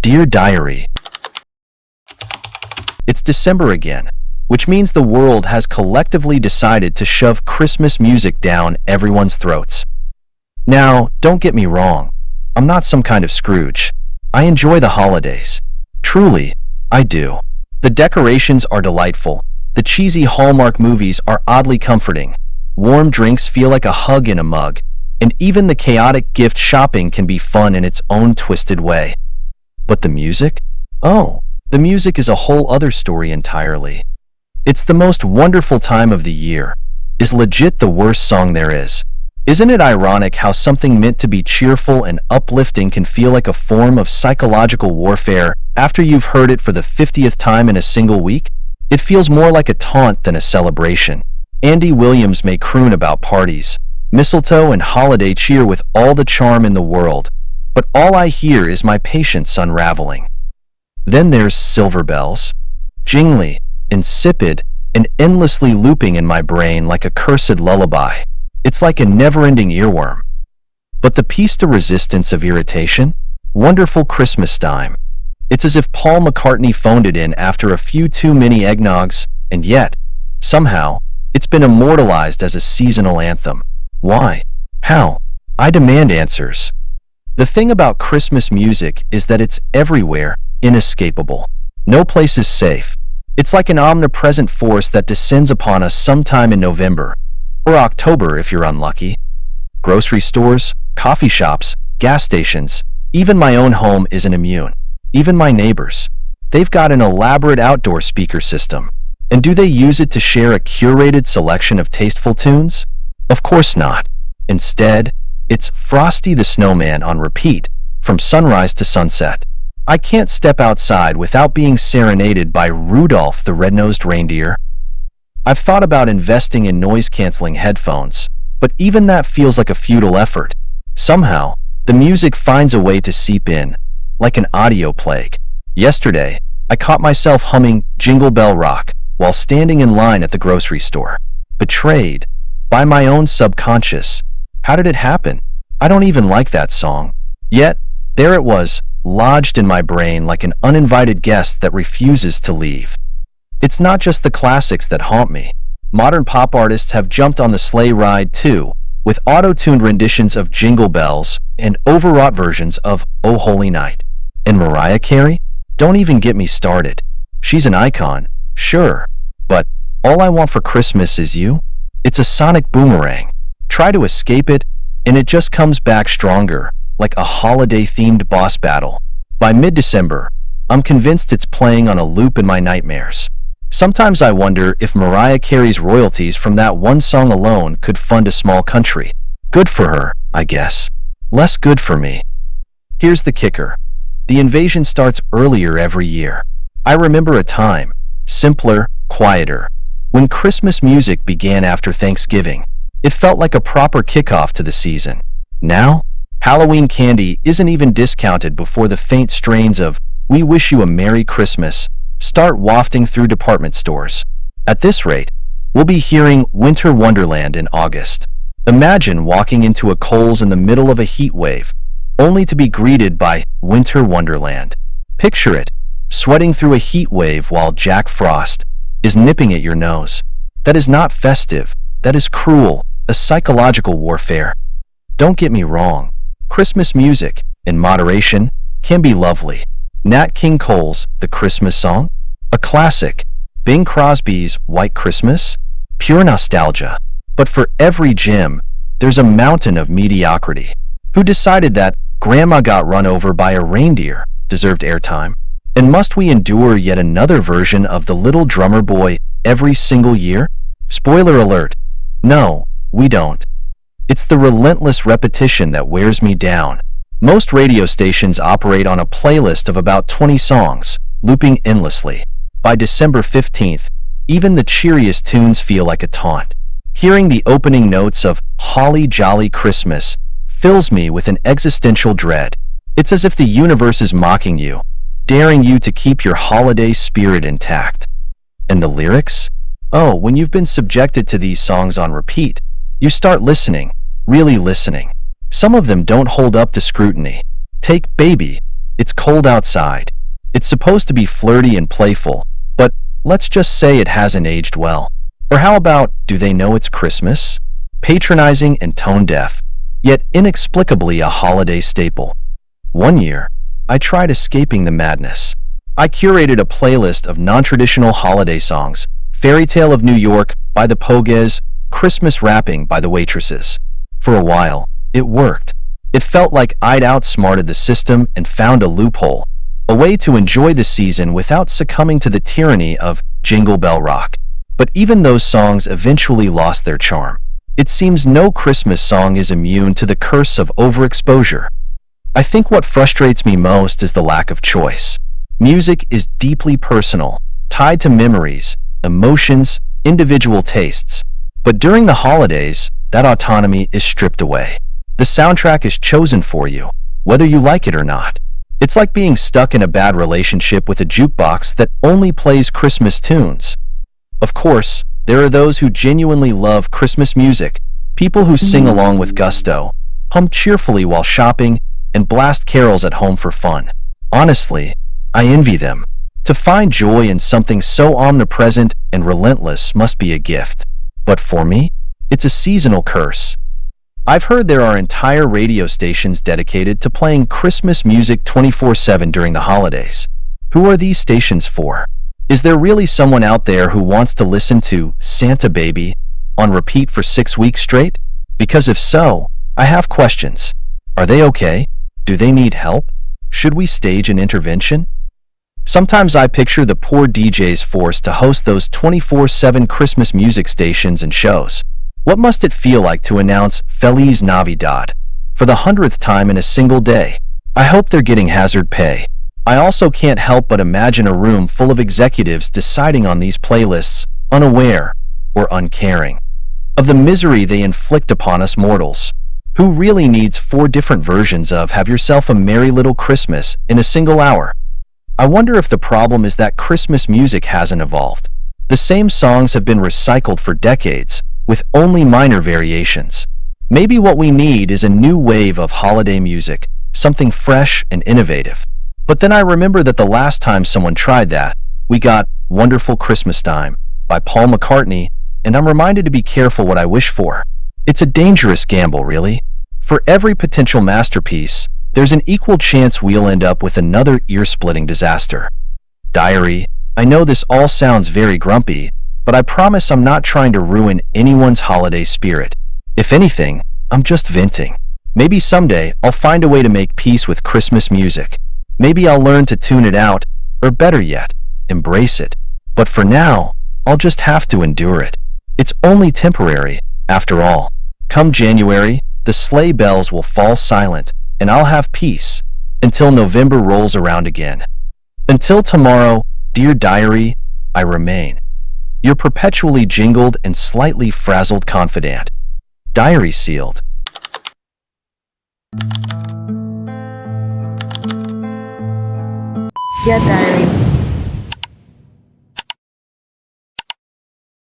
Dear Diary. It's December again, which means the world has collectively decided to shove Christmas music down everyone's throats. Now, don't get me wrong, I'm not some kind of Scrooge. I enjoy the holidays. Truly, I do. The decorations are delightful. The cheesy Hallmark movies are oddly comforting. Warm drinks feel like a hug in a mug, and even the chaotic gift shopping can be fun in its own twisted way. But the music? Oh, the music is a whole other story entirely. It's the most wonderful time of the year. Is legit the worst song there is. Isn't it ironic how something meant to be cheerful and uplifting can feel like a form of psychological warfare after you've heard it for the 50th time in a single week? It feels more like a taunt than a celebration. Andy Williams may croon about parties, mistletoe and holiday cheer with all the charm in the world, but all I hear is my patience unraveling. Then there's Silver Bells. Jingly, insipid, and endlessly looping in my brain like a cursed lullaby. It's like a never-ending earworm. But the piece de resistance of irritation? Wonderful Christmastime. It's as if Paul McCartney phoned it in after a few too many eggnogs, and yet, somehow, it's been immortalized as a seasonal anthem. Why? How? I demand answers. The thing about Christmas music is that it's everywhere, inescapable. No place is safe. It's like an omnipresent force that descends upon us sometime in November, or October if you're unlucky. Grocery stores, coffee shops, gas stations, even my own home isn't immune. Even my neighbors. They've got an elaborate outdoor speaker system. And do they use it to share a curated selection of tasteful tunes? Of course not. Instead, it's Frosty the Snowman on repeat, from sunrise to sunset. I can't step outside without being serenaded by Rudolph the red-nosed reindeer. I've thought about investing in noise-canceling headphones, but even that feels like a futile effort. Somehow, the music finds a way to seep in, like an audio plague. Yesterday, I caught myself humming Jingle Bell Rock while standing in line at the grocery store. Betrayed by my own subconscious. How did it happen? I don't even like that song. Yet, there it was, lodged in my brain like an uninvited guest that refuses to leave. It's not just the classics that haunt me. Modern pop artists have jumped on the sleigh ride too, with auto-tuned renditions of Jingle Bells and overwrought versions of Oh Holy Night. And Mariah Carey? Don't even get me started. She's an icon, sure, but All I Want for Christmas Is You? It's a sonic boomerang. Try to escape it, and it just comes back stronger, like a holiday-themed boss battle. By mid-December, I'm convinced it's playing on a loop in my nightmares. Sometimes I wonder if Mariah Carey's royalties from that one song alone could fund a small country. Good for her, I guess. Less good for me. Here's the kicker. The invasion starts earlier every year. I remember a time, simpler, quieter, when Christmas music began after Thanksgiving. It felt like a proper kickoff to the season. Now, Halloween candy isn't even discounted before the faint strains of We Wish You a Merry Christmas start wafting through department stores. At this rate, we'll be hearing Winter Wonderland in August. Imagine walking into a Kohl's in the middle of a heat wave, only to be greeted by Winter Wonderland. Picture it, sweating through a heat wave while Jack Frost is nipping at your nose. That is not festive, that is cruel, a psychological warfare. Don't get me wrong, Christmas music, in moderation, can be lovely. Nat King Cole's The Christmas Song? A classic. Bing Crosby's White Christmas? Pure nostalgia. But for every gem, there's a mountain of mediocrity. Who decided that Grandma Got Run Over by a Reindeer deserved airtime? And must we endure yet another version of The Little Drummer Boy every single year? Spoiler alert. No, we don't. It's the relentless repetition that wears me down. Most radio stations operate on a playlist of about 20 songs, looping endlessly. By December 15th, even the cheeriest tunes feel like a taunt. Hearing the opening notes of Holly Jolly Christmas fills me with an existential dread. It's as if the universe is mocking you, daring you to keep your holiday spirit intact. And the lyrics? Oh, when you've been subjected to these songs on repeat, you start listening, really listening. Some of them don't hold up to scrutiny. Take Baby, It's cold outside. It's supposed to be flirty and playful, but let's just say it hasn't aged well. Or how about, do they know it's Christmas? Patronizing and tone-deaf, yet inexplicably a holiday staple. One year, I tried escaping the madness. I curated a playlist of non-traditional holiday songs: Fairytale of New York by the Pogues, Christmas Wrapping by the Waitresses. For a while, it worked. It felt like I'd outsmarted the system and found a loophole, a way to enjoy the season without succumbing to the tyranny of Jingle Bell Rock. But even those songs eventually lost their charm. It seems no Christmas song is immune to the curse of overexposure. I think what frustrates me most is the lack of choice. Music is deeply personal, tied to memories, emotions, individual tastes. But during the holidays, that autonomy is stripped away. The soundtrack is chosen for you, whether you like it or not. It's like being stuck in a bad relationship with a jukebox that only plays Christmas tunes. Of course, there are those who genuinely love Christmas music, people who sing along with gusto, hum cheerfully while shopping, and blast carols at home for fun. Honestly, I envy them. To find joy in something so omnipresent and relentless must be a gift. But for me, it's a seasonal curse. I've heard there are entire radio stations dedicated to playing Christmas music 24/7 during the holidays. Who are these stations for? Is there really someone out there who wants to listen to Santa Baby on repeat for 6 weeks straight? Because if so, I have questions. Are they okay? Do they need help? Should we stage an intervention? Sometimes I picture the poor DJs forced to host those 24/7 Christmas music stations and shows. What must it feel like to announce Feliz Navidad for the 100th time in a single day? I hope they're getting hazard pay. I also can't help but imagine a room full of executives deciding on these playlists, unaware or uncaring of the misery they inflict upon us mortals. Who really needs 4 different versions of Have Yourself a Merry Little Christmas in a single hour? I wonder if the problem is that Christmas music hasn't evolved. The same songs have been recycled for decades, with only minor variations. Maybe what we need is a new wave of holiday music, something fresh and innovative. But then I remember that the last time someone tried that, we got Wonderful Christmastime by Paul McCartney, and I'm reminded to be careful what I wish for. It's a dangerous gamble, really. For every potential masterpiece, there's an equal chance we'll end up with another ear-splitting disaster. Diary, I know this all sounds very grumpy, but I promise I'm not trying to ruin anyone's holiday spirit. If anything, I'm just venting. Maybe someday I'll find a way to make peace with Christmas music. Maybe I'll learn to tune it out, or better yet, embrace it. But for now, I'll just have to endure it. It's only temporary, after all. Come January, the sleigh bells will fall silent, and I'll have peace, until November rolls around again. Until tomorrow, dear diary, I remain your perpetually jingled and slightly frazzled confidant. Diary sealed. Dear diary,